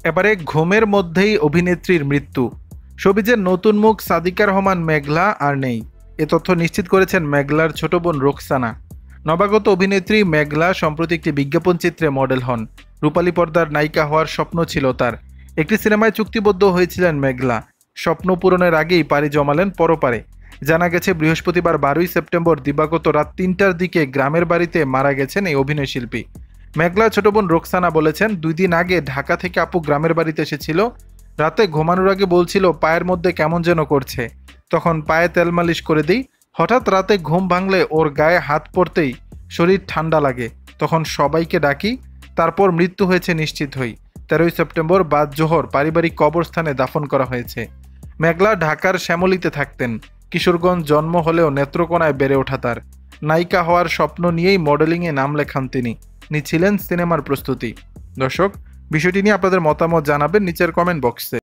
এবারে ঘুমের মধ্যেই অভিনেত্রীর মৃত্যু। শোবিজের নতুন মুখ সাদিকা রহমান মেঘলা আর নেই। এ তথ্য নিশ্চিত করেছেন মেঘলার ছোট বোন রোকসানা। নবাগত অভিনেত্রী মেঘলা সম্প্রতি একটি বিজ্ঞাপন চিত্রে মডেল হন। রূপালী পর্দার নায়িকা হওয়ার স্বপ্ন ছিল তার। একটি সিনেমায় চুক্তিবদ্ধ হয়েছিলেন মেঘলা। স্বপ্ন পূরণের আগেই পাড়ি জমালেন পরপারে। জানা গেছে বৃহস্পতিবার 12ই সেপ্টেম্বর দিবাগত রাত ৩টার দিকে গ্রামের বাড়িতে মারা গেছেন এই অভিনয়শিল্পী। মেঘলা ছোট বোন রোকসানা বলেছেন, 2 দিন আগে ঢাকা থেকে আপু গ্রামের বাড়িতে এসেছিল। রাতে ঘুমানোর আগে বলছিল পায়ের মধ্যে কেমন যেন করছে। তখন পায়ে তেল মালিশ করে দিই। হঠাৎ রাতে ঘুম ভাঙলে ওর গায়ে হাত পড়তেই শরীর ঠান্ডা লাগে। তখন সবাইকে ডাকি। তারপর মৃত্যু হয়েছে নিশ্চিত হই। 13ই সেপ্টেম্বর বাদ জোহর পারিবারিক কবরস্থানে দাফন করা হয়েছে। মেঘলা ঢাকার শ্যামলীতে থাকতেন। কিশোরগঞ্জ জন্ম হলেও নেত্রকোনায় বেড়ে ওঠা তার। নায়িকা হওয়ার স্বপ্ন নিয়েই মডেলিংয়ে নাম লেখান তিনি। নিচ্ছিলেন সিনেমার প্রস্তুতি। দর্শক, বিষয়টি নিয়ে আপনাদের মতামত জানাবেন নিচের কমেন্ট বক্সে।